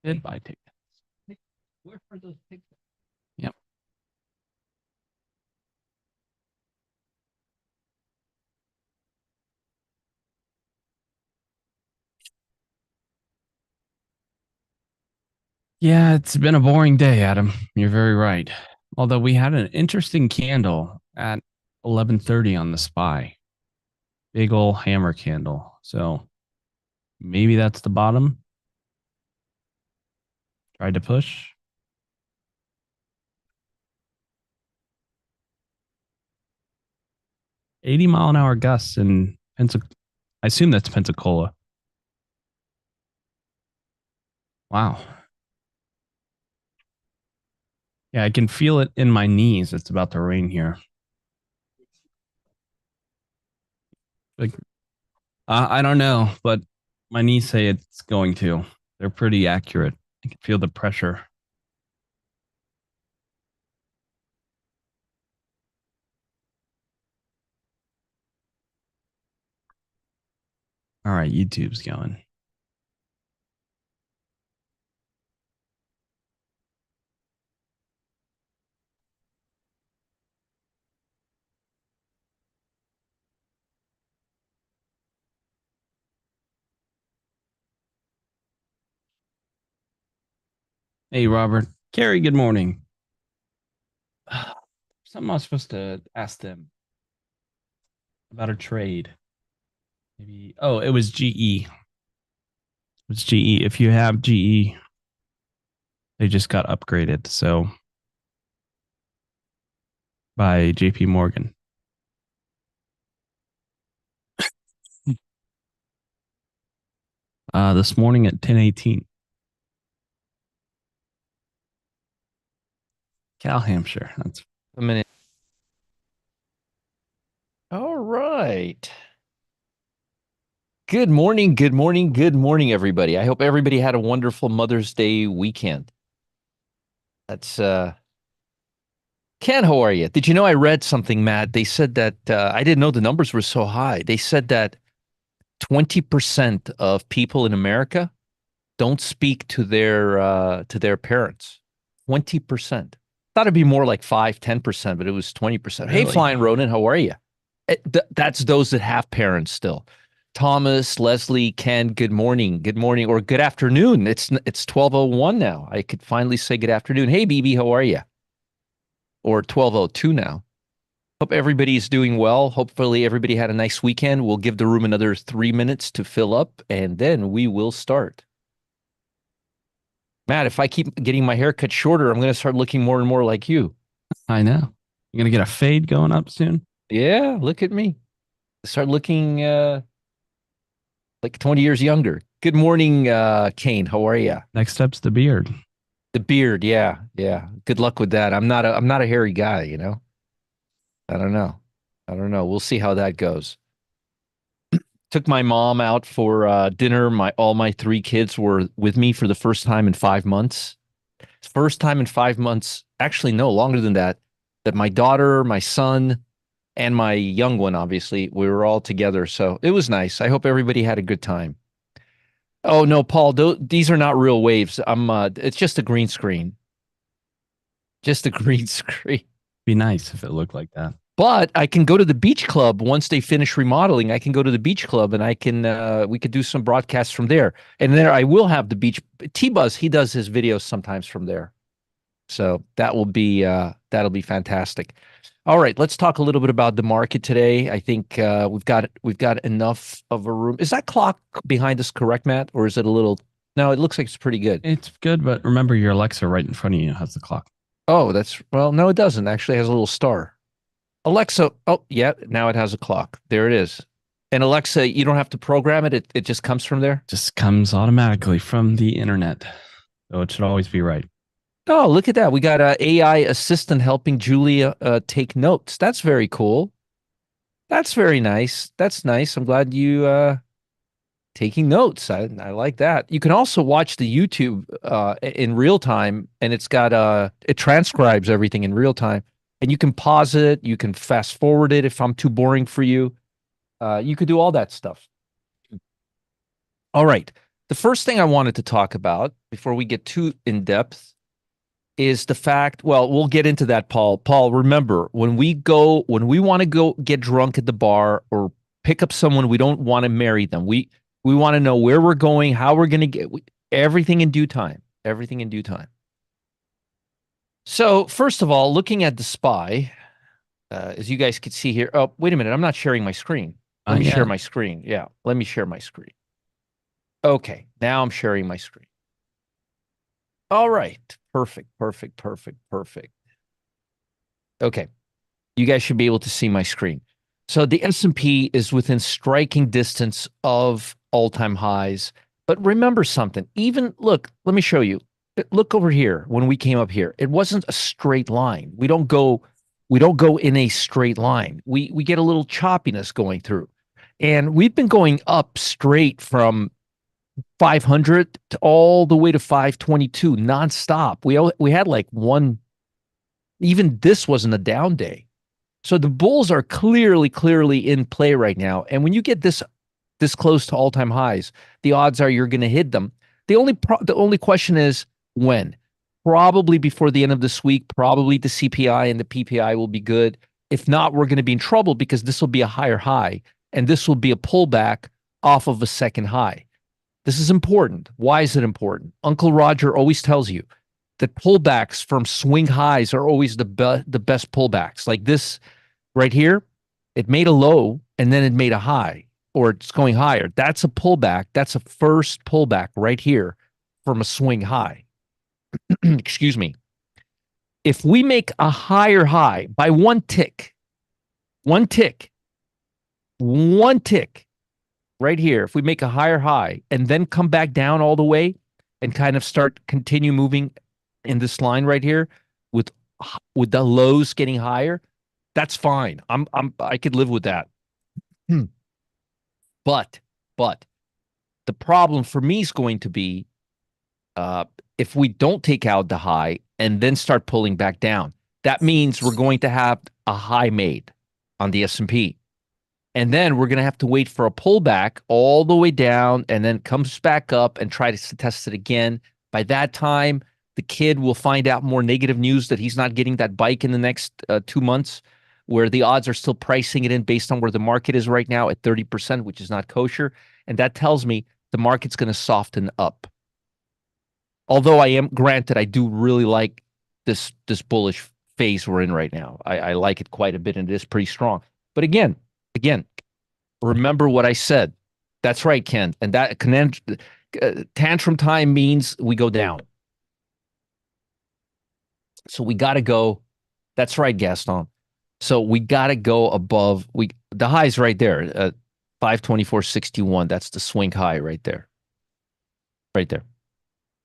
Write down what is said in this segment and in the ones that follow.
Did buy tickets. Where are those tickets? Yep. Yeah, it's been a boring day, Adam. You're very right. Although we had an interesting candle at 11:30 on the SPY. Big ol' hammer candle. So maybe that's the bottom. Tried to push. 80-mile-an-hour gusts in Pensacola. I assume that's Pensacola. Wow. Yeah, I can feel it in my knees. It's about to rain here. Like, I don't know, but my knees say it's going to. They're pretty accurate. I can feel the pressure. All right, YouTube's going. Hey, Robert. Carrie, good morning. Something I was supposed to ask them about a trade. Maybe. Oh, it was GE. It's GE. If you have GE, they just got upgraded. So by JP Morgan. This morning at 10:18. Cal Hampshire. That's A minute. All right. Good morning, good morning, good morning, everybody. I hope everybody had a wonderful Mother's Day weekend. That's Ken, how are you? Did you know I read something, Matt? They said that I didn't know the numbers were so high. They said that 20% of people in America don't speak to their parents. 20%. Thought it'd be more like 5, 10%, but it was 20%. Hey, really. Flying Ronin, how are you? That's those that have parents still. Thomas, Leslie, Ken, good morning. Good morning or good afternoon. It's 12:01 now. I could finally say good afternoon. Hey, BB, how are you? Or 12:02 now. Hope everybody's doing well. Hopefully everybody had a nice weekend. We'll give the room another 3 minutes to fill up and then we will start. Matt, if I keep getting my hair cut shorter, I'm going to start looking more and more like you. I know. You're gonna get a fade going up soon. Yeah, look at me. Start looking like 20 years younger. Good morning, Kane. How are you? Next step's the beard. The beard, yeah, yeah. Good luck with that. I'm not a hairy guy, you know. I don't know. I don't know. We'll see how that goes. Took my mom out for dinner. All my three kids were with me for the first time in 5 months. First time in 5 months, actually, no, longer than that, that my daughter, my son, and my young one, obviously, we were all together. So it was nice. I hope everybody had a good time. Oh no, Paul, these are not real waves. It's just a green screen. Just a green screen. Be nice if it looked like that. But I can go to the beach club once they finish remodeling. I can go to the beach club and I can we could do some broadcasts from there. And there I will have the beach T-Buzz, he does his videos sometimes from there. So that'll be fantastic. All right, let's talk a little bit about the market today. I think we've got enough of a room. Is that clock behind us correct, Matt, or is it a little? No, it looks like it's pretty good. It's good, but remember your Alexa right in front of you has the clock. Oh, that's well, no, it doesn't. Actually, it has a little star. Alexa, oh yeah, now it has a clock. There it is. And Alexa, you don't have to program it. It just comes from there. Just comes automatically from the internet. So it should always be right. Oh, look at that. We got a AI assistant helping Julia take notes. That's very cool. That's very nice. That's nice. I'm glad you taking notes. I like that. You can also watch the YouTube in real time, and it transcribes everything in real time. And you can pause it, you can fast forward it if I'm too boring for you. You could do all that stuff. All right. The first thing I wanted to talk about before we get too in depth is the fact, well, we'll get into that, Paul. Paul, remember, when we want to go get drunk at the bar or pick up someone, we don't want to marry them. We want to know where we're going, how we're going to everything in due time. Everything in due time. So, first of all, looking at the spy, as you guys can see here. Oh, wait a minute. I'm not sharing my screen. Let me share Yeah. my screen. Yeah, let me share my screen. Okay, now I'm sharing my screen. All right. Perfect, perfect, perfect, perfect. Okay. You guys should be able to see my screen. So the S&P is within striking distance of all-time highs. But remember something. Even look, let me show you. Look over here when we came up here. It wasn't a straight line. We don't go in a straight line. We get a little choppiness going through. And we've been going up straight from 500 to all the way to 522 nonstop. We had like one, even this wasn't a down day. So the Bulls are clearly in play right now. And when you get this close to all-time highs, the odds are you're going to hit them. The only question is when. Probably before the end of this week, probably the CPI and the PPI will be good. If not, we're going to be in trouble because this will be a higher high and this will be a pullback off of a second high. This is important. Why is it important? Uncle Roger always tells you that pullbacks from swing highs are always the best pullbacks. Like this right here, it made a low and then it made a high, or it's going higher. That's a pullback. That's a first pullback right here from a swing high. Excuse me. If we make a higher high by one tick, one tick, one tick right here, if we make a higher high and then come back down all the way and kind of continue moving in this line right here with the lows getting higher, that's fine. I could live with that. Hmm. But but the problem for me is going to be uh, if we don't take out the high and then start pulling back down. That means we're going to have a high made on the S&P. And then we're going to have to wait for a pullback all the way down and then comes back up and try to test it again. By that time, the kid will find out more negative news that he's not getting that bike in the next 2 months, where the odds are still pricing it in based on where the market is right now at 30%, which is not kosher. And that tells me the market's going to soften up. Although I am granted, I do really like this bullish phase we're in right now. I like it quite a bit, and it is pretty strong. But again, remember what I said. That's right, Ken. And that tantrum time means we go down. So we got to go. That's right, Gaston. So we got to go above. The high's right there, 524.61. That's the swing high right there. Right there.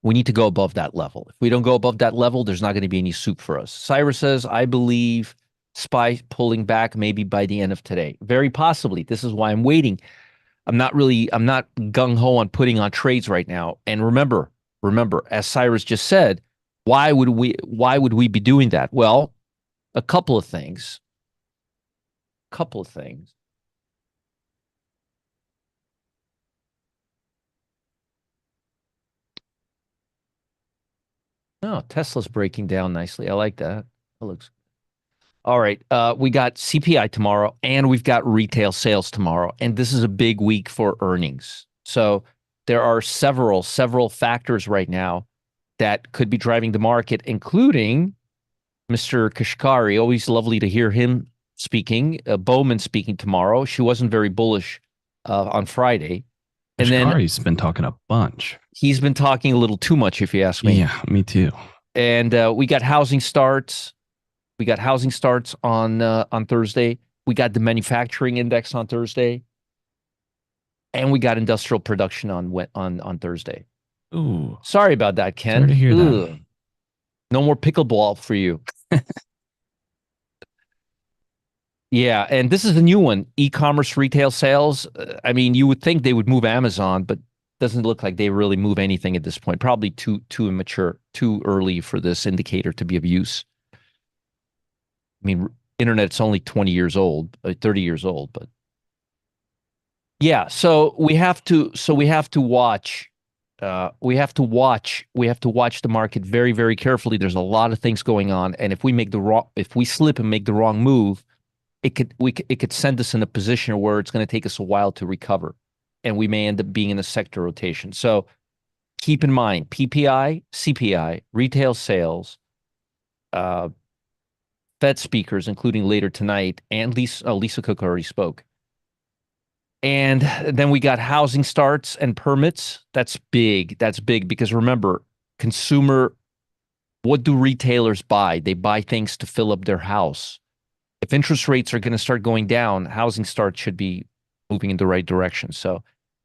We need to go above that level. If we don't go above that level, there's not going to be any soup for us. Cyrus says, I believe SPY pulling back maybe by the end of today. Very possibly. This is why I'm waiting. I'm not gung-ho on putting on trades right now. And remember, as Cyrus just said, why would we be doing that? Well, a couple of things. Oh, Tesla's breaking down nicely. I like that. That looks all right. We got CPI tomorrow and we've got retail sales tomorrow. And this is a big week for earnings. So there are several factors right now that could be driving the market, including Mr. Kashkari. Always lovely to hear him speaking. Bowman speaking tomorrow. She wasn't very bullish on Friday. And then Ashkari's been talking a bunch. he's been talking a little too much, if you ask me. Yeah, me too. And we got housing starts. We got housing starts on Thursday. We got the manufacturing index on Thursday, and we got industrial production on Thursday. Ooh, Sorry about that, Ken. sorry to hear Ugh. that. No more pickleball for you. Yeah, and this is the new one: e-commerce retail sales. I mean, you would think they would move Amazon, but doesn't look like they really move anything at this point. Probably too immature, too early for this indicator to be of use. I mean, internet's only 20 years old, 30 years old, but yeah, so we have to watch We have to watch the market very, very carefully. There's a lot of things going on, and if we slip and make the wrong move, it could send us in a position where it's going to take us a while to recover, and we may end up being in a sector rotation. So keep in mind PPI, CPI, retail sales, uh, Fed speakers, including later tonight, and Lisa Cook already spoke. And then we got housing starts and permits. That's big. That's big because remember, consumer, what do retailers buy? They buy things to fill up their house. If interest rates are going to start going down, housing starts should be moving in the right direction. So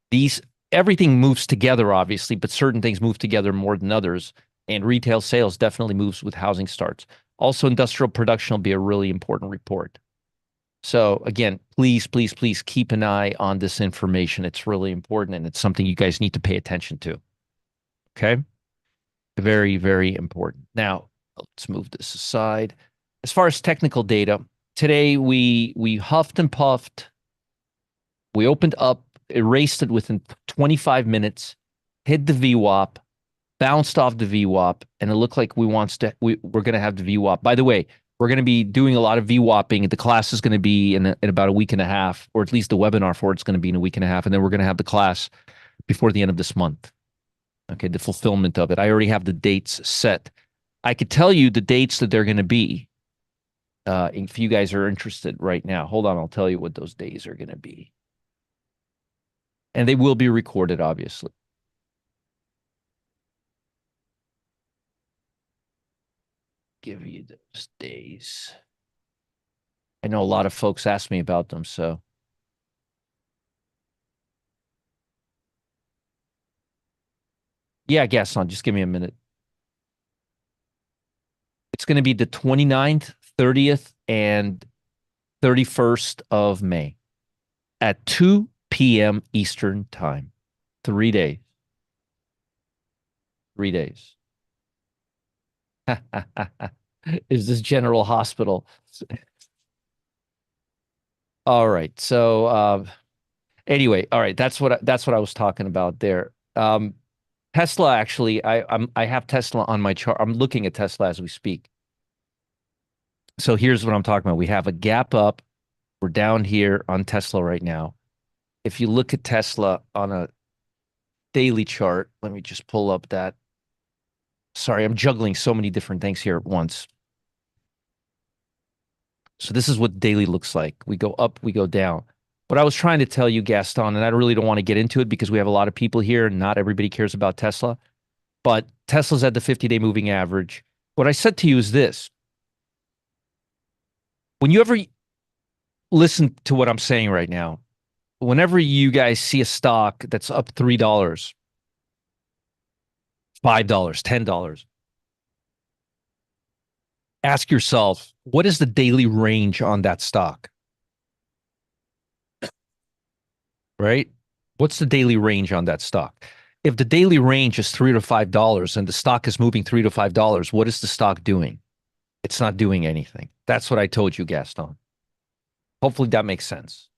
these everything moves together, obviously, but certain things move together more than others. And retail sales definitely moves with housing starts. Also, industrial production will be a really important report. So again, please, please, please keep an eye on this information. It's really important and it's something you guys need to pay attention to. Okay? Very, very important. Now, let's move this aside. As far as technical data, today we huffed and puffed. We opened up, erased it within 25 minutes, hit the VWAP, bounced off the VWAP, and it looked like we're going to have the VWAP. By the way, we're going to be doing a lot of VWAPing. The class is going to be in about a week and a half, or at least the webinar for it's going to be in a week and a half, and then we're going to have the class before the end of this month. Okay, the fulfillment of it. I already have the dates set. I could tell you the dates that they're going to be if you guys are interested right now. Hold on, I'll tell you what those days are going to be. And they will be recorded, obviously. Give you those days. I know a lot of folks ask me about them, so. Yeah, Gaston, just give me a minute. It's going to be the 29th, 30th, and 31st of May at 2 p.m. Eastern Time. 3 days. 3 days. Is this General Hospital? All right. So anyway, all right. That's what I was talking about there. Tesla actually, I have Tesla on my chart. I'm looking at Tesla as we speak. So here's what I'm talking about. We have a gap up. We're down here on Tesla right now. If you look at Tesla on a daily chart, let me just pull up that. Sorry, I'm juggling so many different things here at once. So this is what daily looks like. We go up, we go down. What I was trying to tell you, Gaston, and I really don't want to get into it because we have a lot of people here and not everybody cares about Tesla, but Tesla's at the 50-day moving average. What I said to you is this. When you ever listen to what I'm saying right now, whenever you guys see a stock that's up $3, $5, $10, ask yourself, what is the daily range on that stock? Right? What's the daily range on that stock? If the daily range is $3 to $5 and the stock is moving $3 to $5, what is the stock doing? It's not doing anything. That's what I told you, Gaston. Hopefully that makes sense.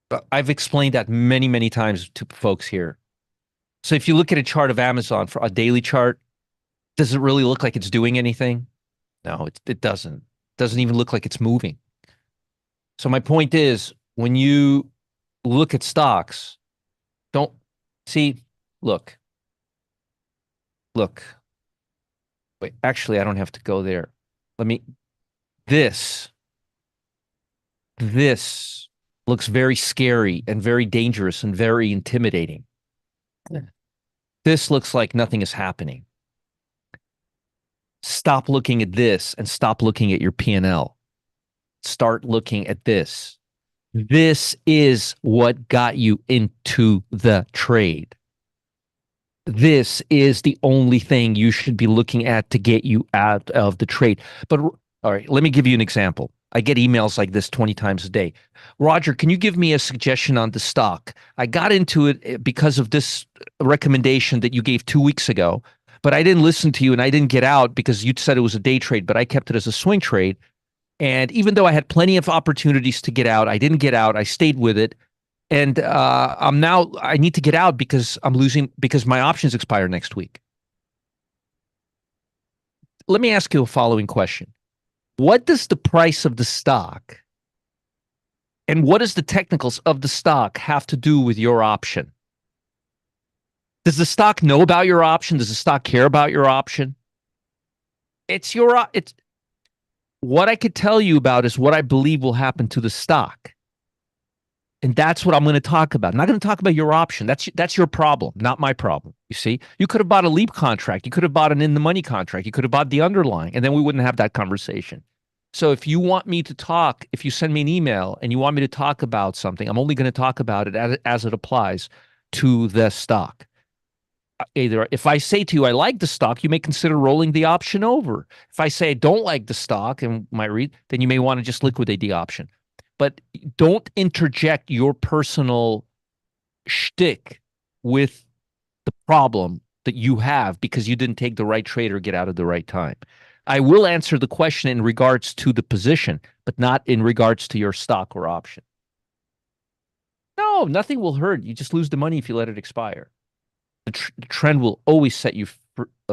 But I've explained that many, many times to folks here. So if you look at a chart of Amazon for a daily chart, does it really look like it's doing anything? No, it doesn't. It doesn't even look like it's moving. So my point is, when you look at stocks, don't see, look. Wait, actually, I don't have to go there. This looks very scary and very dangerous and very intimidating. This looks like nothing is happening. Stop looking at this and stop looking at your P&L. Start looking at this. This is what got you into the trade. This is the only thing you should be looking at to get you out of the trade. But all right, let me give you an example. I get emails like this 20 times a day. Roger, can you give me a suggestion on the stock? I got into it because of this recommendation that you gave 2 weeks ago, but I didn't listen to you and I didn't get out because you said it was a day trade, but I kept it as a swing trade. And even though I had plenty of opportunities to get out, I didn't get out. I stayed with it. and I need to get out because I'm losing because my options expire next week. Let me ask you a following question. What does the price of the stock and what does the technicals of the stock have to do with your option? Does the stock know about your option? Does the stock care about your option? It's what I could tell you about is what I believe will happen to the stock. And that's what I'm going to talk about. I'm not going to talk about your option. That's your problem, not my problem. You see, you could have bought a leap contract. You could have bought an in the money contract. You could have bought the underlying, and then we wouldn't have that conversation. So if you want me to talk, if you send me an email and you want me to talk about something, I'm only going to talk about it as it applies to the stock. Either if I say to you, I like the stock, you may consider rolling the option over. If I say I don't like the stock and might read, then you may want to just liquidate the option. But don't interject your personal shtick with the problem that you have because you didn't take the right trade or get out at the right time. I will answer the question in regards to the position, but not in regards to your stock or option. No, nothing will hurt. You just lose the money if you let it expire. The trend will always set you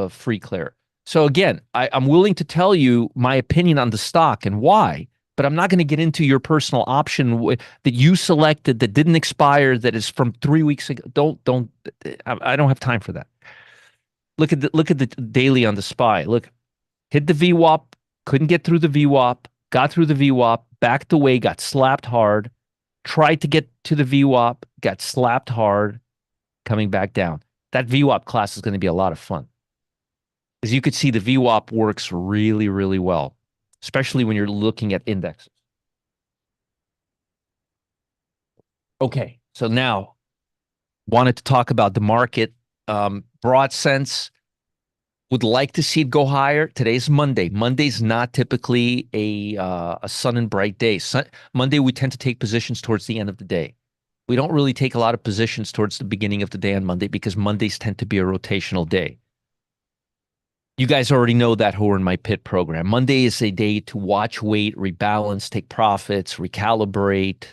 free, Claire. So again, I'm willing to tell you my opinion on the stock and why, but I'm not going to get into your personal option that you selected that didn't expire that is from 3 weeks ago. Don't. I don't have time for that. Look at the daily on the SPY. Look, hit the VWAP, couldn't get through the VWAP, got through the VWAP, backed away, got slapped hard, tried to get to the VWAP, got slapped hard, coming back down. That VWAP class is going to be a lot of fun. As you could see, the VWAP works really, really well, especially when you're looking at indexes. Okay, so now wanted to talk about the market. Broad sense, would like to see it go higher. Today's Monday. Monday's not typically a sun and bright day. Monday, we tend to take positions towards the end of the day. We don't really take a lot of positions towards the beginning of the day on Monday because Mondays tend to be a rotational day. You guys already know that who are in my pit program. Monday is a day to watch, wait, rebalance, take profits, recalibrate,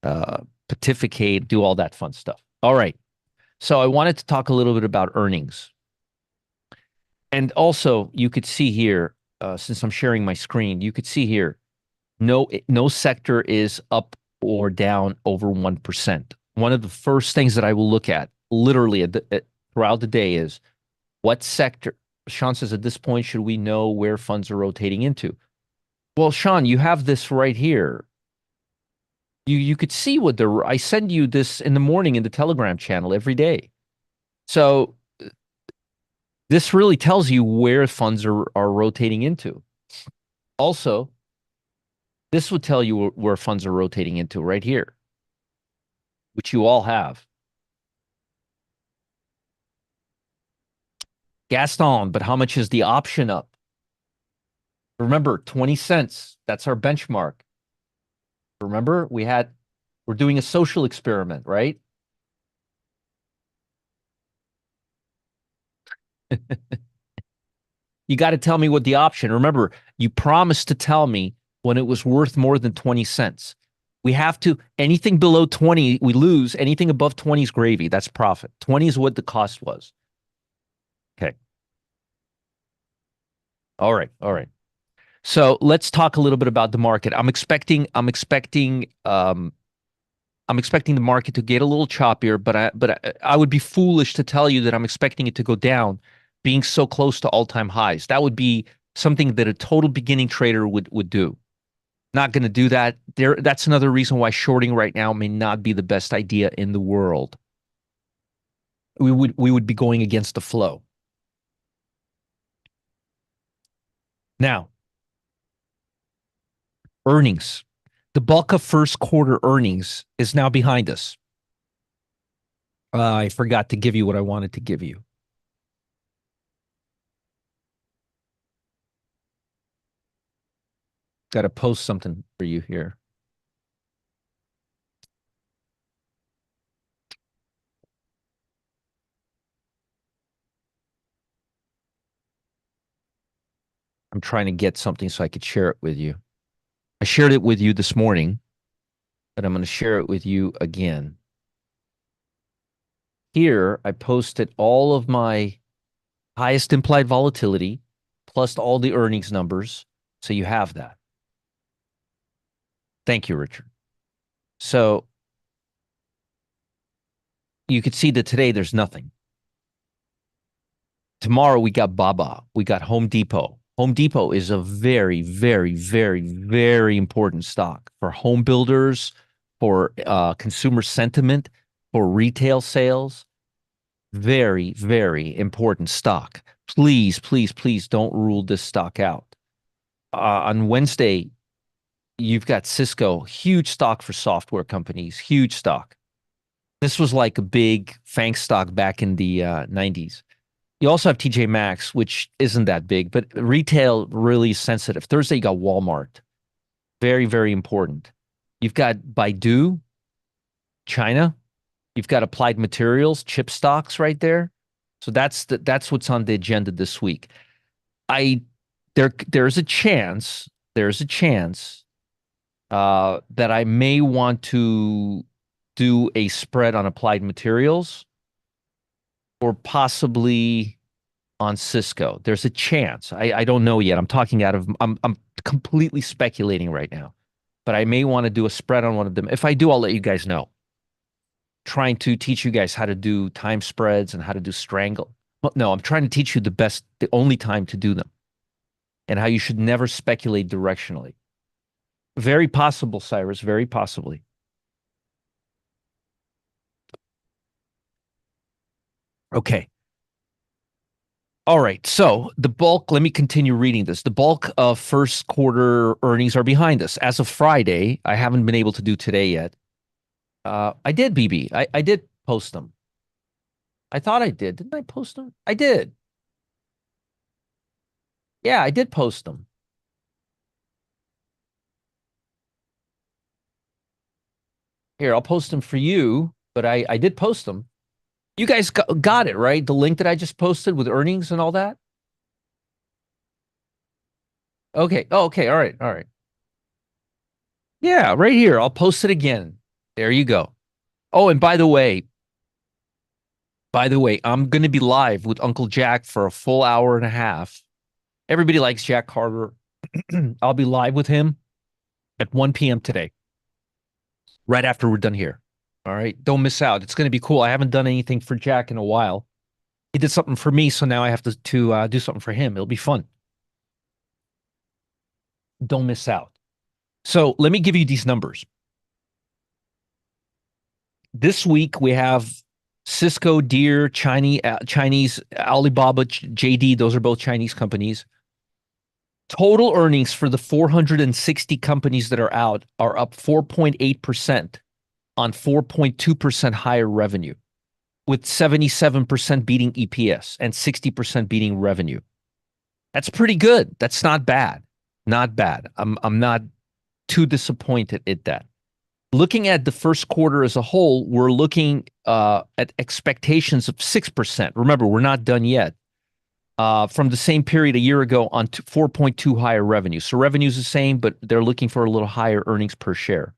pontificate, do all that fun stuff. All right. So I wanted to talk a little bit about earnings. And also, you could see here, since I'm sharing my screen, you could see here, no sector is up or down over 1%. One of the first things that I will look at literally throughout the day is what sector. Sean says at this point, should we know where funds are rotating into? Well, Sean, you have this right here. You could see what I send you this in the morning in the Telegram channel every day. So this really tells you where funds are rotating into. Also, this would tell you where funds are rotating into right here, which you all have. Gaston, but how much is the option up? Remember, 20 cents. That's our benchmark. Remember, we're doing a social experiment, right? You got to tell me what the option. Remember, you promised to tell me when it was worth more than 20 cents. We have to, anything below 20, we lose. Anything above 20 is gravy. That's profit. 20 is what the cost was. Okay. All right. All right. So let's talk a little bit about the market. I'm expecting the market to get a little choppier, but I would be foolish to tell you that I'm expecting it to go down, being so close to all-time highs. That would be something that a total beginning trader would do. Not going to do that. That's another reason why shorting right now may not be the best idea in the world. We would be going against the flow. Now, earnings. The bulk of first quarter earnings is now behind us. I forgot to give you what I wanted to give you. Got to post something for you here. I'm trying to get something so I could share it with you. I shared it with you this morning. but I'm going to share it with you again. Here, I posted all of my highest implied volatility plus all the earnings numbers. So you have that. Thank you, Richard. So you could see that today there's nothing. Tomorrow we got Baba, we got Home Depot. Home Depot is a very, very, very, very important stock for home builders, for consumer sentiment, for retail sales. Very, very important stock. Please, please, please don't rule this stock out. On Wednesday, you've got Cisco, huge stock for software companies, huge stock. This was like a big FANG stock back in the 90s. You also have TJ Maxx, which isn't that big, but retail really sensitive. Thursday, you got Walmart. Very, very important. You've got Baidu, China. You've got Applied Materials, chip stocks right there. So that's what's on the agenda this week. I there's a chance that I may want to do a spread on Applied Materials or possibly on Cisco. There's a chance. I don't know yet. I'm completely speculating right now. But I may want to do a spread on one of them. If I do, I'll let you guys know. Trying to teach you guys how to do time spreads and how to do strangle. Well, no, I'm trying to teach you the only time to do them and how you should never speculate directionally. Very possible, Cyrus, very possibly. Okay. All right. So the bulk, let me continue reading this. The bulk of first quarter earnings are behind us. As of Friday, I haven't been able to do today yet. I did, BB. I did post them. I thought I did. Didn't I post them? I did. Yeah, I did post them. Here, I'll post them for you, but I did post them. You guys got it, right? The link that I just posted with earnings and all that? Okay. Oh, okay. All right. All right. Yeah, right here. I'll post it again. There you go. Oh, and by the way, I'm going to be live with Uncle Jack for a full hour and a half. Everybody likes Jack Carter. I'll be live with him at 1 p.m. today, right after we're done here. All right. Don't miss out. It's going to be cool. I haven't done anything for Jack in a while. He did something for me, so now I have to do something for him. It'll be fun. Don't miss out. So let me give you these numbers. This week we have Cisco, Deere, Chinese, Alibaba, JD. Those are both Chinese companies. Total earnings for the 460 companies that are out are up 4.8% on 4.2% higher revenue, with 77% beating EPS and 60% beating revenue. That's pretty good. That's not bad. Not bad. I'm not too disappointed at that. Looking at the first quarter as a whole, we're looking at expectations of 6%. Remember, we're not done yet. From the same period a year ago on 4.2 higher revenue. So revenue is the same, but they're looking for a little higher earnings per share,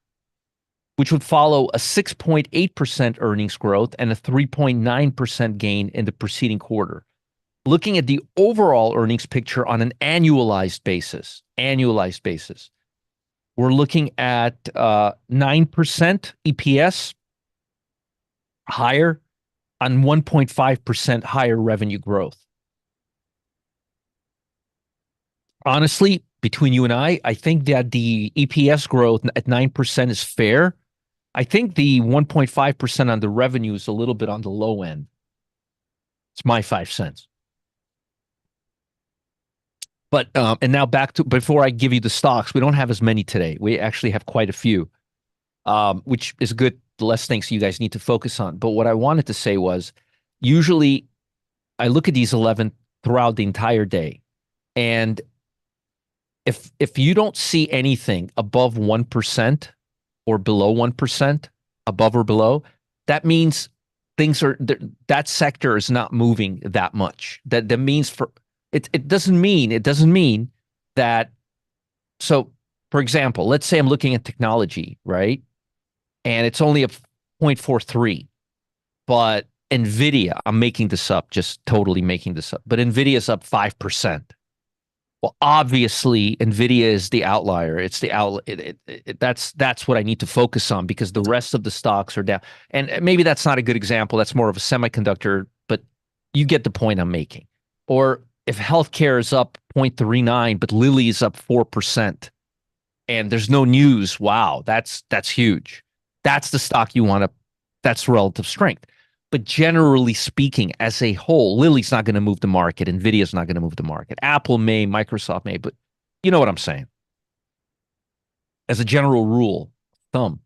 which would follow a 6.8% earnings growth and a 3.9% gain in the preceding quarter. Looking at the overall earnings picture on an annualized basis, we're looking at 9% EPS higher on 1.5% higher revenue growth. Honestly, between you and I think that the EPS growth at 9% is fair. I think the 1.5% on the revenue is a little bit on the low end. It's my 5 cents. But and now back to before I give you the stocks, we don't have as many today. We actually have quite a few, which is good. Less things you guys need to focus on. But what I wanted to say was, usually I look at these 11 throughout the entire day, and if you don't see anything above 1% or below 1%, above or below, that means that sector is not moving that much. That means it doesn't mean that. So, for example, let's say I'm looking at technology, right? and it's only a 0.43. But Nvidia, I'm making this up, just totally making this up. But Nvidia's up 5%. Well, obviously, Nvidia is the outlier. It's the out. That's what I need to focus on because the rest of the stocks are down. And maybe that's not a good example. That's more of a semiconductor, but you get the point I'm making. Or if healthcare is up 0.39, but Lilly is up 4%, and there's no news. Wow, that's huge. That's the stock you want to. That's relative strength. But generally speaking, as a whole, Lilly's not going to move the market. Nvidia's not going to move the market. Apple may, Microsoft may, but you know what I'm saying. As a general rule, thumb,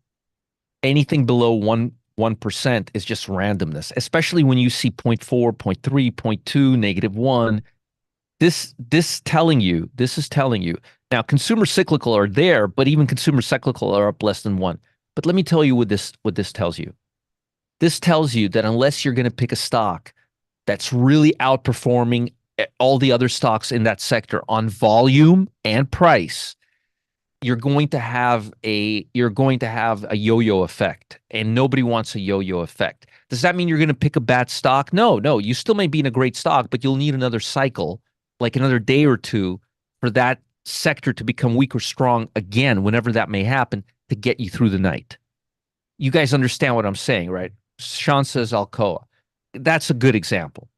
anything below 1% is just randomness, especially when you see point 0.4, point 0.3, point 0.2, -1. This is telling you. Now, consumer cyclical are there, but even consumer cyclical are up less than 1. But let me tell you what this tells you. This tells you that unless you're going to pick a stock that's really outperforming all the other stocks in that sector on volume and price, you're going to have a yo-yo effect, and nobody wants a yo-yo effect. Does that mean you're going to pick a bad stock? No, no. You still may be in a great stock, but you'll need another cycle, like another day or two, for that sector to become weak or strong again, whenever that may happen, to get you through the night. You guys understand what I'm saying, right? Sean says Alcoa. That's a good example.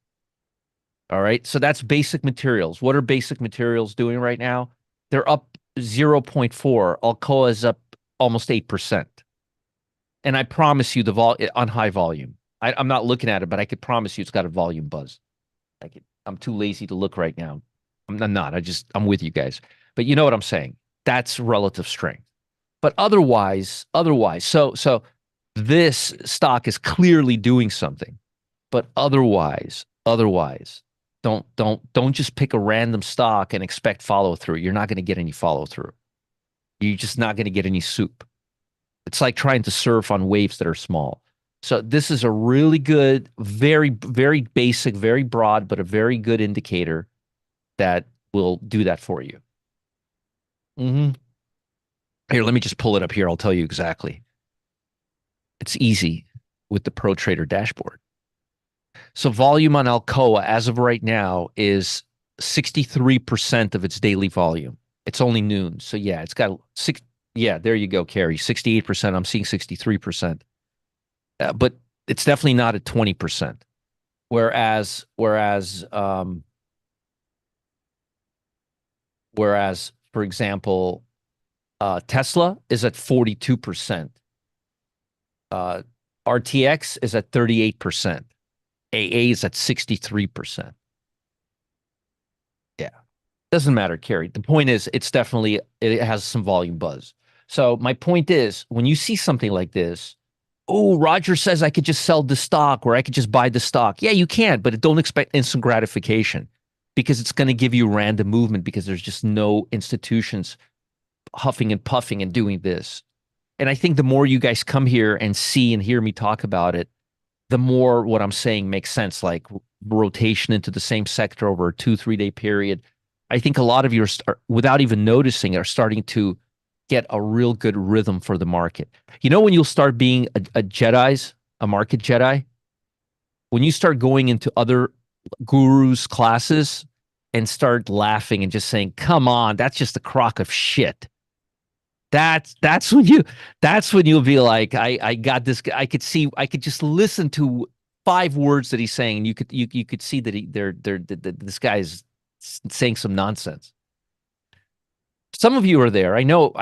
All right. So that's basic materials. What are basic materials doing right now? They're up 0.4. Alcoa is up almost 8%. And I promise you on high volume. I'm not looking at it, but I could promise you it's got a volume buzz. I'm too lazy to look right now. I'm not. I'm with you guys. But you know what I'm saying? That's relative strength. But so this stock is clearly doing something. But otherwise, don't just pick a random stock and expect follow through. You're not going to get any follow through. You're just not going to get any soup. It's like trying to surf on waves that are small. So this is a really good, very, very basic, very broad, but a very good indicator that will do that for you. Mm-hmm. Here, let me just pull it up here. I'll tell you exactly. It's easy with the Pro Trader dashboard. So volume on Alcoa as of right now is 63% of its daily volume. It's only noon. So yeah, it's got six. Yeah, there you go, Carrie. 68%. I'm seeing 63%. But it's definitely not at 20%. Whereas, for example, Tesla is at 42%. RTX is at 38%. AA is at 63%. Yeah. Doesn't matter, Carrie. The point is, it has some volume buzz. So my point is, when you see something like this, oh, Roger says I could just sell the stock or I could just buy the stock. Yeah, you can, but don't expect instant gratification because it's going to give you random movement because there's just no institutions huffing and puffing and doing this. And I think the more you guys come here and see and hear me talk about it, the more what I'm saying makes sense, like rotation into the same sector over a 2-3 day period. I think a lot of you are, without even noticing, are starting to get a real good rhythm for the market. You know when you'll start being a market Jedi? When you start going into other gurus' classes and start laughing and just saying, come on, that's just a crock of shit. That's when you'll be like, I got this. I could just listen to 5 words that he's saying, and you could see that this guy is saying some nonsense. Some of you are there. I know.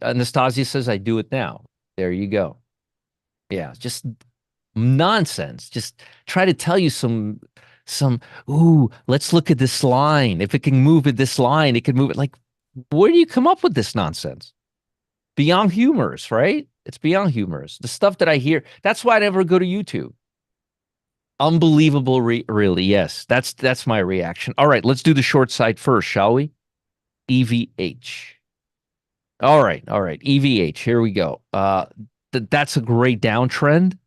Anastasia says I do it now. There you go. Yeah, just nonsense. Just try to tell you ooh, let's look at this line. If it can move at this line, it can move it. Like, where do you come up with this nonsense? Beyond humorous, right? It's beyond humorous. The stuff that I hear, that's why I never go to YouTube. Unbelievable, really. Yes, that's my reaction. All right, let's do the short side first, shall we? EVH. All right. EVH. Here we go. That's a great downtrend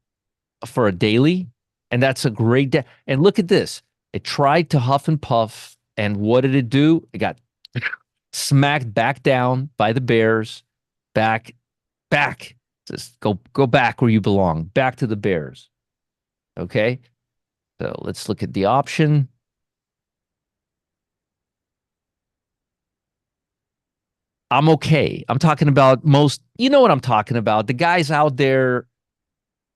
for a daily, and that's a great and look at this. It tried to huff and puff, and what did it do? It got smacked back down by the bears. Back. Just go back where you belong, back to the bears. Okay. So let's look at the option. I'm okay. I'm talking about most, you know what I'm talking about. The guys out there,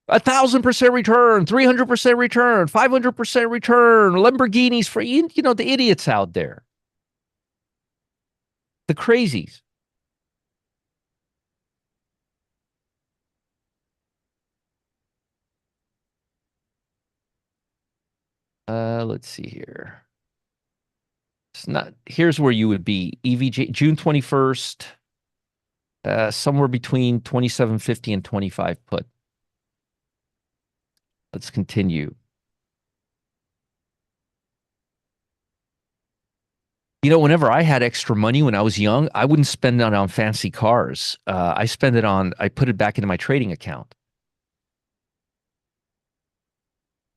1,000% return, 300% return, 500% return, Lamborghinis for you know the idiots out there, the crazies. Let's see here. It's not. Here's where you would be. EVJ June 21st, somewhere between 2750 and 25 put. Let's continue. You know, whenever I had extra money when I was young, I wouldn't spend it on fancy cars. I put it back into my trading account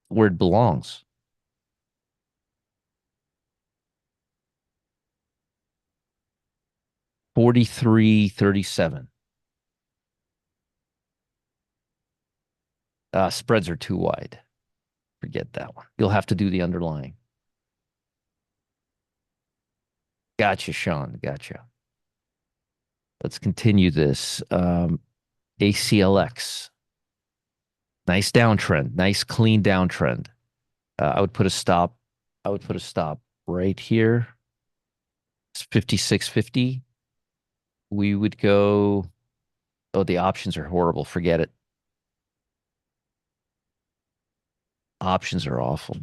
where it belongs. 43.37. Spreads are too wide. Forget that one. You'll have to do the underlying. Gotcha, Sean. Gotcha. Let's continue this. ACLX. Nice downtrend. Nice clean downtrend. I would put a stop. I would put a stop right here. It's 56.50. We would go. Oh, the options are horrible. Forget it. Options are awful.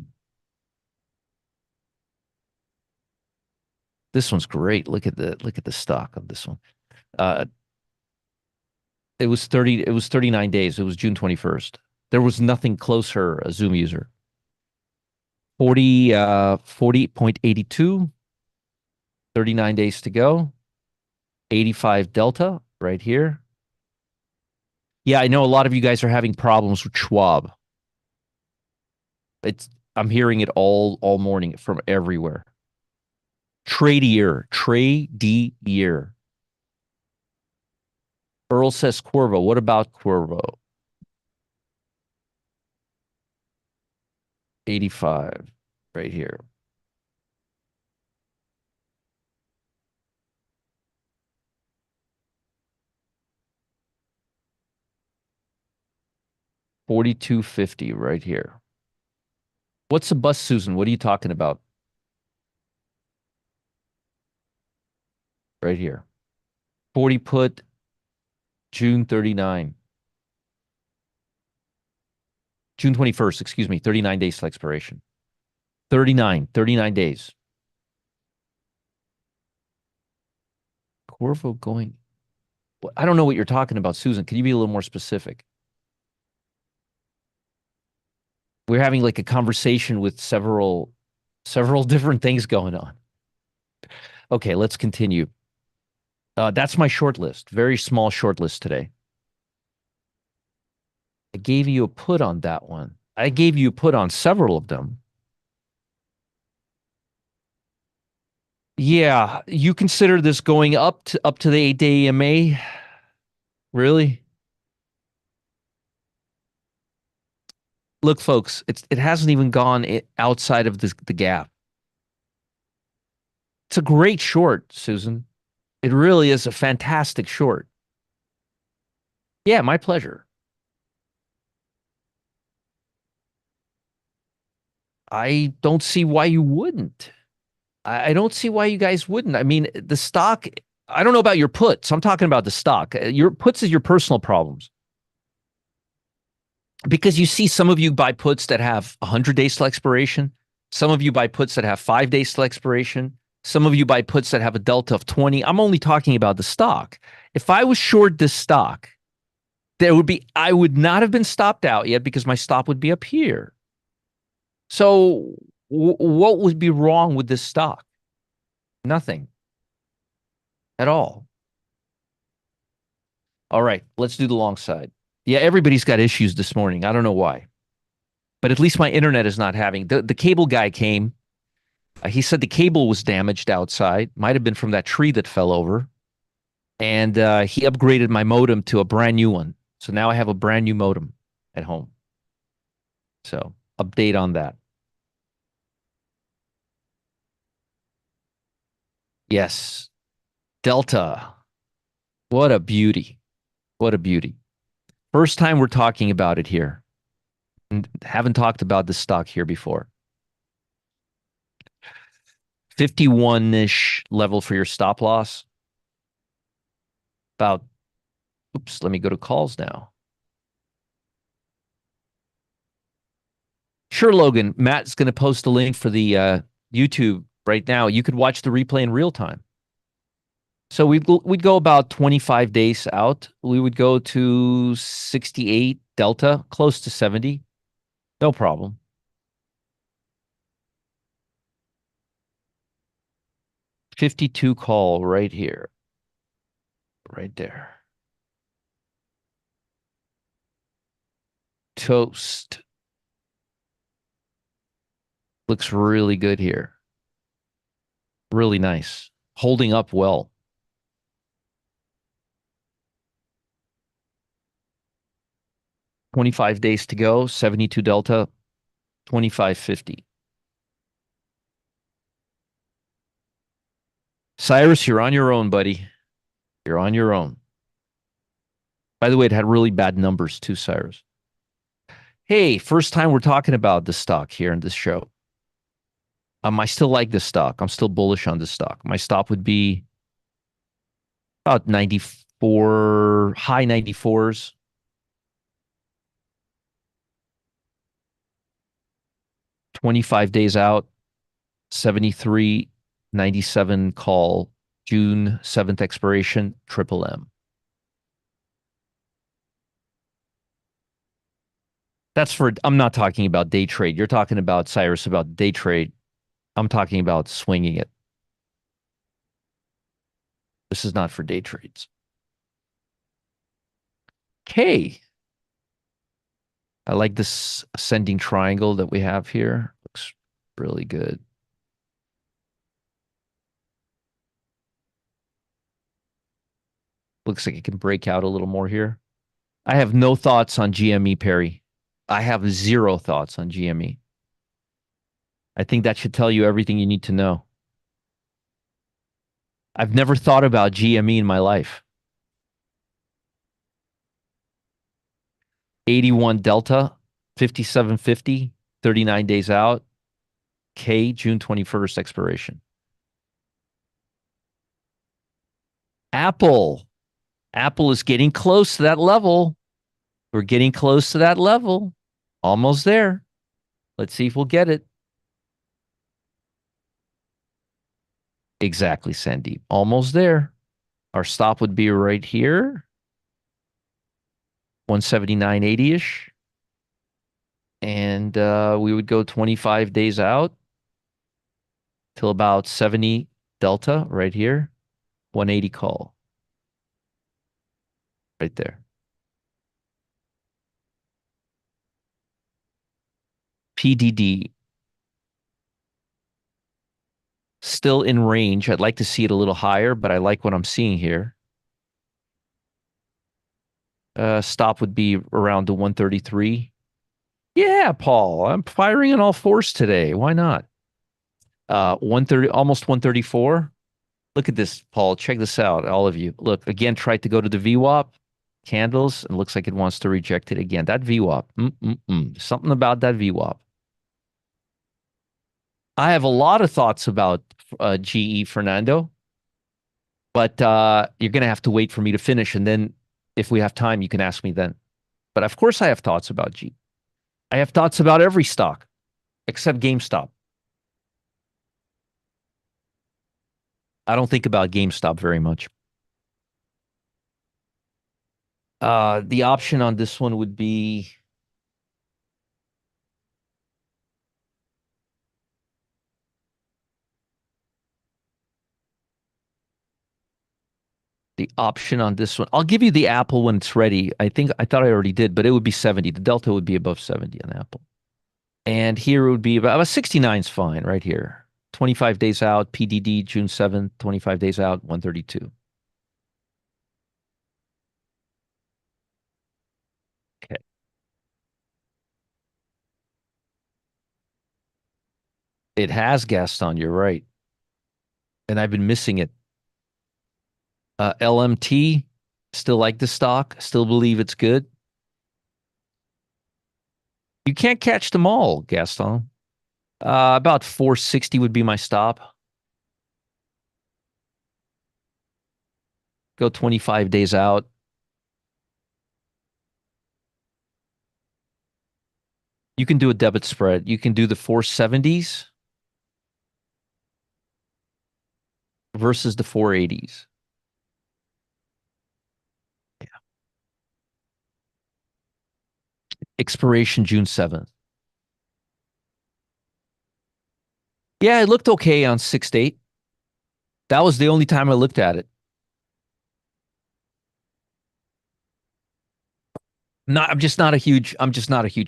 This one's great. Look at the stock of this one. Uh, it was 39 days. It was June 21st. There was nothing closer, a Zoom user. 40.82, 39 days to go. 85 delta right here. Yeah, I know a lot of you guys are having problems with Schwab. It's I'm hearing it all morning from everywhere. Trade year. Earl says Corvo. What about Corvo? 85 right here. $42.50 right here. What's a bust, Susan? What are you talking about? Right here. 40 put, June 39. June 21st, excuse me, 39 days to expiration. 39 days. Corvo going. I don't know what you're talking about, Susan. Can you be a little more specific? We're having like a conversation with several different things going on. Okay, let's continue. That's my short list. Very small short list today. I gave you a put on that one. I gave you a put on several of them. Yeah, you consider this going up to the 8-day EMA? Really? Look, folks, it hasn't even gone outside of the gap. It's a great short, Susan. It really is a fantastic short. Yeah, my pleasure. I don't see why you wouldn't. I don't see why you guys wouldn't. I mean, the stock, I don't know about your puts. I'm talking about the stock. Your puts is your personal problems. Because you see some of you buy puts that have 100 days till expiration. Some of you buy puts that have 5 days till expiration. Some of you buy puts that have a delta of 20. I'm only talking about the stock. If I was short this stock, I would not have been stopped out yet because my stop would be up here. So what would be wrong with this stock? Nothing at all. All right, let's do the long side. Yeah, everybody's got issues this morning. I don't know why, but at least my internet is not having. The cable guy came. He said the cable was damaged outside. Might have been from that tree that fell over. And he upgraded my modem to a brand new one. So now I have a brand new modem at home. So update on that. Yes. Delta. What a beauty. What a beauty. First time we're talking about it here. And haven't talked about this stock here before. 51-ish level for your stop loss. About, oops, let me go to calls now. Sure, Logan. Matt's going to post a link for the YouTube right now. You could watch the replay in real time. So we'd go about 25 days out. We would go to 68 delta, close to 70. No problem. '52 call right here. Right there. Toast. Looks really good here. Really nice. Holding up well. 25 days to go, 72 delta, 25.50. Cyrus, you're on your own, buddy. You're on your own. By the way, it had really bad numbers too, Cyrus. Hey, first time we're talking about this stock here in this show. I still like this stock. I'm still bullish on this stock. My stop would be about 94, high 94s. 25 days out, 73.97 call, June 7th expiration, triple M. That's for, I'm not talking about day trade. You're talking about, Cyrus, about day trade. I'm talking about swinging it. This is not for day trades. Okay. I like this ascending triangle that we have here. Looks really good. Looks like it can break out a little more here. I have no thoughts on GME, Perry. I have zero thoughts on GME. I think that should tell you everything you need to know. I've never thought about GME in my life. 81 delta, 57.50, 39 days out. K, June 21st expiration. Apple. Apple is getting close to that level. We're getting close to that level. Almost there. Let's see if we'll get it. Exactly, Sandeep. Almost there. Our stop would be right here. 179.80-ish. And we would go 25 days out till about 70 delta right here. 180 call. Right there. PDD. Still in range. I'd like to see it a little higher, but I like what I'm seeing here. Stop would be around the 133. Yeah, Paul, I'm firing on all fours today. Why not? 130, almost 134. Look at this, Paul. Check this out, all of you. Look, again, tried to go to the VWAP candles, and looks like it wants to reject it again. That VWAP. Something about that VWAP. I have a lot of thoughts about GE, Fernando, but you're going to have to wait for me to finish. And then if we have time, you can ask me then. But of course, I have thoughts about GE. I have thoughts about every stock except GameStop. I don't think about GameStop very much. The option on this one would be the option on this one. I'll give you the Apple when it's ready. I thought I already did, but it would be 70. The Delta would be above 70 on Apple. And here it would be about 69 is fine right here. 25 days out, PDD June 7th, 25 days out, 132. It has Gaston, you're right. And I've been missing it. LMT, still like the stock, still believe it's good. You can't catch them all, Gaston. About 460 would be my stop. Go 25 days out. You can do a debit spread. You can do the 470s versus the 480s. Expiration June 7th. Yeah, it looked okay on 6 to 8. That was the only time I looked at it. I'm just not a huge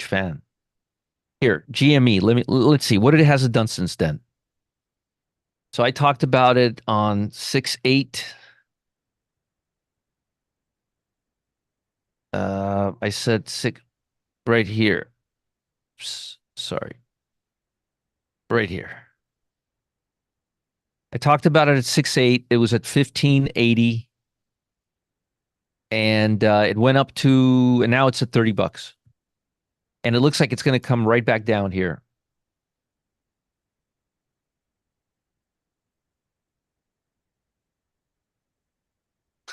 fan. Here, GME, let's see what it has done since then. So I talked about it on 6/8. I said six right here. Sorry, right here. I talked about it at 6/8. It was at 1580, and it went up to, and now it's at $30. And it looks like it's going to come right back down here.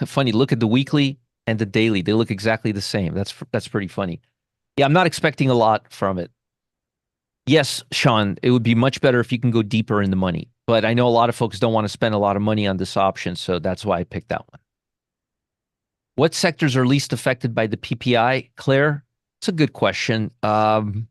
Funny, look at the weekly and the daily. They look exactly the same. That's pretty funny. Yeah, I'm not expecting a lot from it. Yes, Sean, it would be much better if you can go deeper in the money. But I know a lot of folks don't want to spend a lot of money on this option, so that's why I picked that one. What sectors are least affected by the PPI, Claire? It's a good question. Healthcare.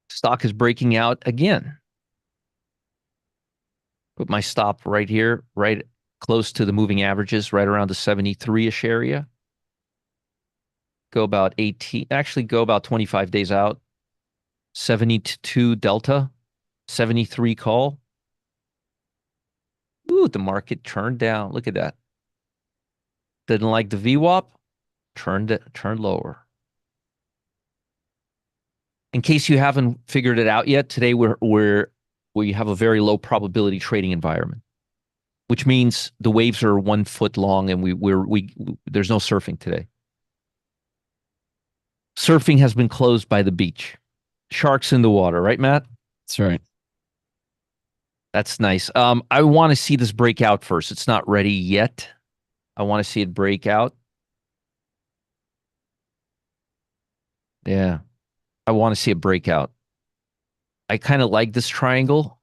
Stock is breaking out again. Put my stop right here, right close to the moving averages, right around the 73-ish area. Go about 18, actually go about 25 days out. 72 delta, 73 call. Ooh, the market turned down. Look at that. Didn't like the VWAP, turned lower. In case you haven't figured it out yet, today we have a very low probability trading environment, which means the waves are 1 foot long and we there's no surfing today. Surfing has been closed by the beach. Sharks in the water, right, Matt? That's right. That's nice. I want to see this break out first. It's not ready yet. I want to see it break out. Yeah, I want to see it break out. I kind of like this triangle,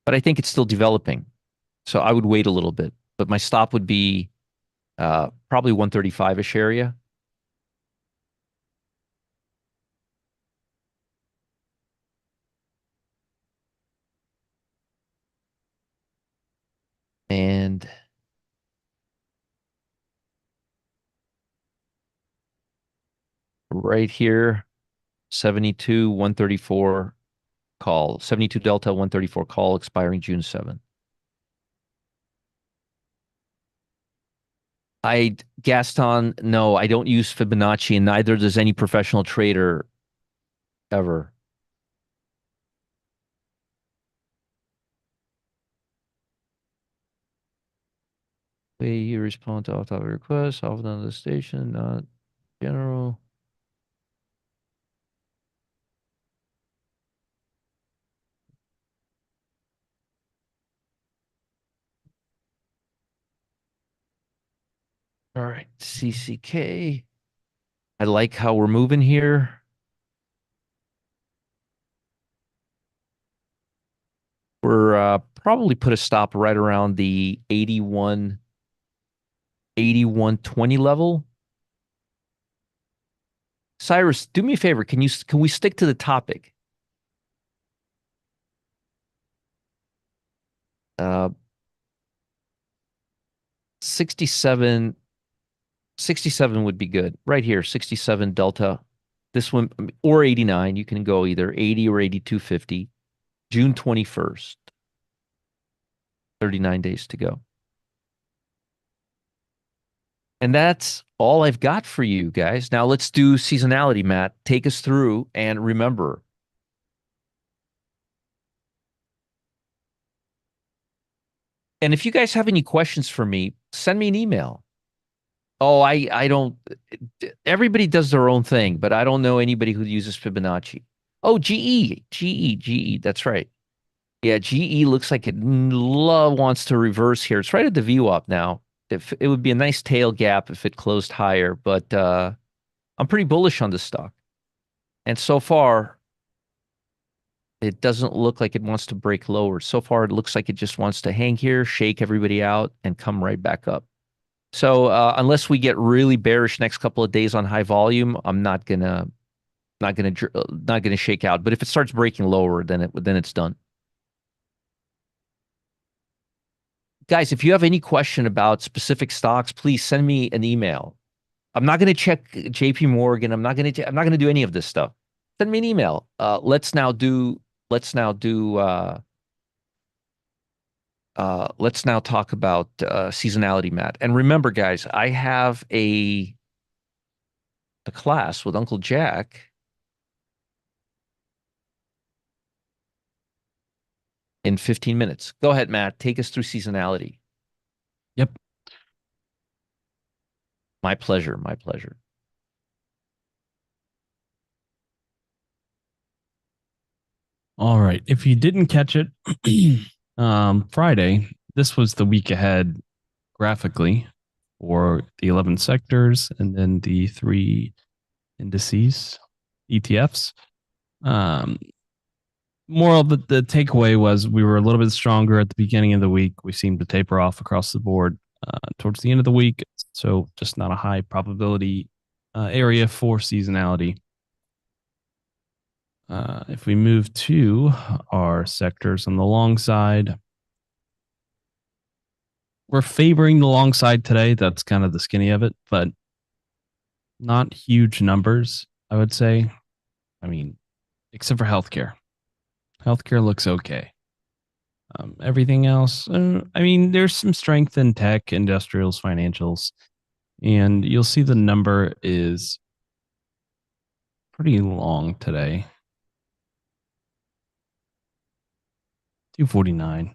but I think it's still developing. So I would wait a little bit. But my stop would be probably 135-ish area. And right here, 72, 134 call. 72 delta, 134 call expiring June 7th. Gaston, no, I don't use Fibonacci, and neither does any professional trader ever. Way you respond to off-topic requests, often on the station, not general. All right, CCK. I like how we're moving here. We're probably put a stop right around the 8120 level. Cyrus, do me a favor. Can we stick to the topic? Uh 67 67 would be good. Right here, 67 Delta. This one, or 89. You can go either 80 or 82.50. June 21st, 39 days to go. And that's all I've got for you guys. Now let's do seasonality, Matt. Take us through and remember. And if you guys have any questions for me, send me an email. Oh, I don't. Everybody does their own thing, but I don't know anybody who uses Fibonacci. Oh, GE. That's right. Yeah, GE looks like it wants to reverse here. It's right at the view up now. If it would be a nice tail gap if it closed higher, but I'm pretty bullish on this stock. And so far, it doesn't look like it wants to break lower. So far, it looks like it just wants to hang here, shake everybody out, and come right back up. So unless we get really bearish next couple of days on high volume, I'm not gonna shake out. But if it starts breaking lower, then it's done. Guys, if you have any question about specific stocks, please send me an email. I'm not gonna check JP Morgan. I'm not gonna do any of this stuff. Send me an email. Let's now talk about seasonality, Matt. And remember, guys, I have a class with Uncle Jack in 15 minutes. Go ahead, Matt. Take us through seasonality. Yep. My pleasure. My pleasure. All right. If you didn't catch it, Friday, this was the week ahead graphically for the 11 sectors and then the three indices, ETFs. Um, Moral of the takeaway was we were a little bit stronger at the beginning of the week. We seemed to taper off across the board towards the end of the week. So just not a high probability area for seasonality. If we move to our sectors on the long side, we're favoring the long side today. That's kind of the skinny of it, but not huge numbers, I would say. I mean, except for healthcare. Healthcare looks okay. Everything else, I mean, there's some strength in tech, industrials, financials, and you'll see the number is pretty long today, 249.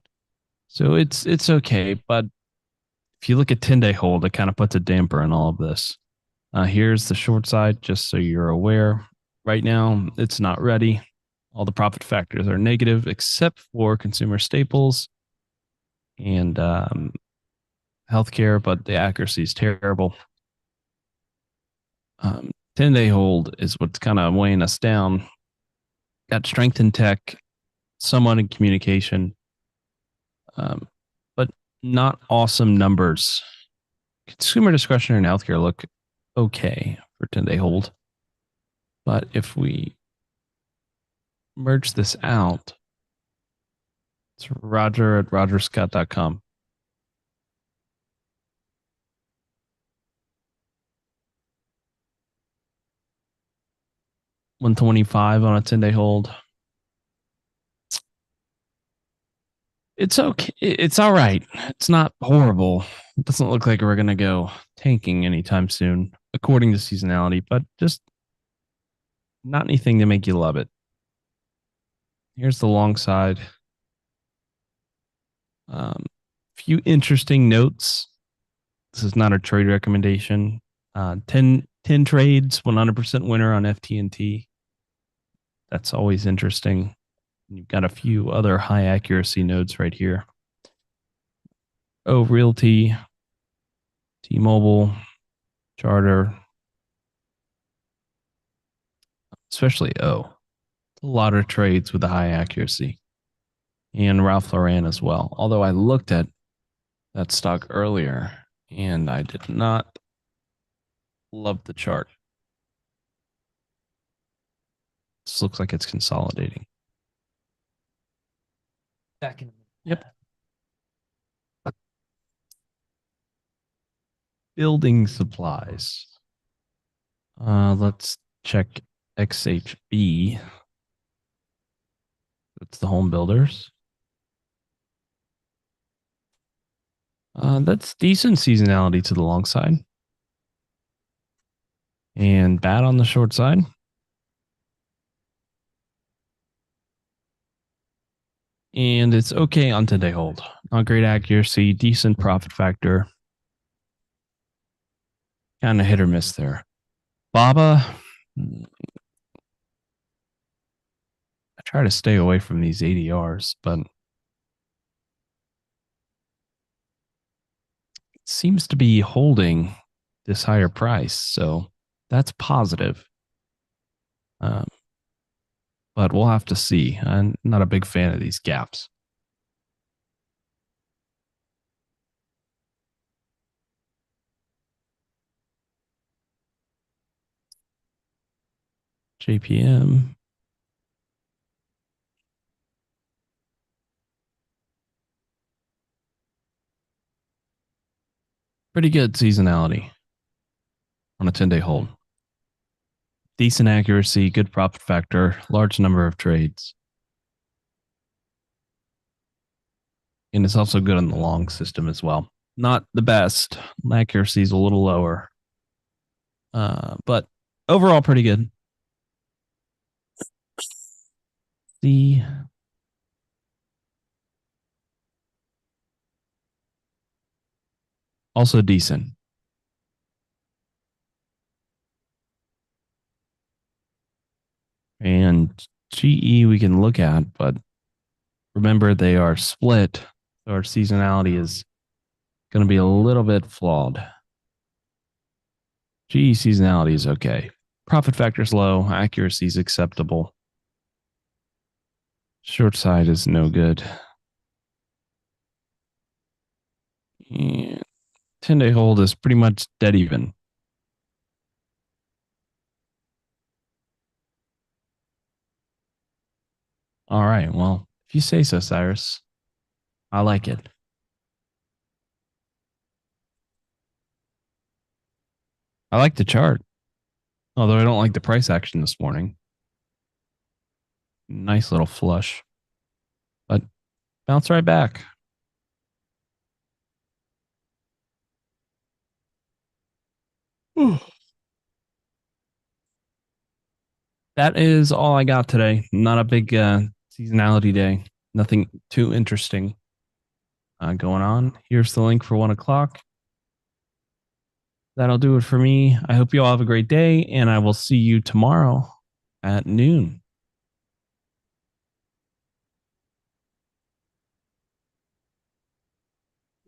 So it's okay, but if you look at 10-day hold, it kind of puts a damper in all of this. Here's the short side, just so you're aware. Right now, it's not ready. All the profit factors are negative except for consumer staples and healthcare, but the accuracy is terrible. 10-day hold is what's kind of weighing us down. Got strength in tech, somewhat in communication, but not awesome numbers. Consumer discretionary and healthcare look okay for 10-day hold. But if we merge this out, it's Roger at rogerscott.com. 125 on a 10-day hold. It's okay. It's all right. It's not horrible. It doesn't look like we're going to go tanking anytime soon, according to seasonality, but just not anything to make you love it. Here's the long side. Few interesting notes. This is not a trade recommendation. 10 trades, 100% winner on FTNT. That's always interesting. You've got a few other high accuracy nodes right here. Oh, Realty, T-Mobile, Charter, especially a lot of trades with a high accuracy, and Ralph Lauren as well. Although I looked at that stock earlier and I did not love the chart. This looks like it's consolidating. Back in. A minute. Yep. Building supplies. Let's check XHB. That's the home builders. That's decent seasonality to the long side and bad on the short side. And it's okay on today hold. Not great accuracy, decent profit factor. Kind of hit or miss there. Baba, I try to stay away from these ADRs, but it seems to be holding this higher price. So that's positive. Um, but we'll have to see. I'm not a big fan of these gaps. JPM, pretty good seasonality on a 10-day hold. Decent accuracy, good profit factor, large number of trades. And it's also good on the long system as well. Not the best. Accuracy is a little lower. But overall pretty good. The also decent. And GE we can look at, but remember they are split. So our seasonality is going to be a little bit flawed. GE seasonality is okay. Profit factor is low. Accuracy is acceptable. Short side is no good. And 10-day hold is pretty much dead even. All right. Well, if you say so, Cyrus, I like it. I like the chart, although I don't like the price action this morning. Nice little flush, but bounce right back. That is all I got today. Not a big seasonality day. Nothing too interesting going on. Here's the link for 1 o'clock. That'll do it for me. I hope you all have a great day, and I will see you tomorrow at noon.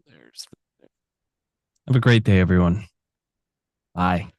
There's. Have a great day, everyone. Bye.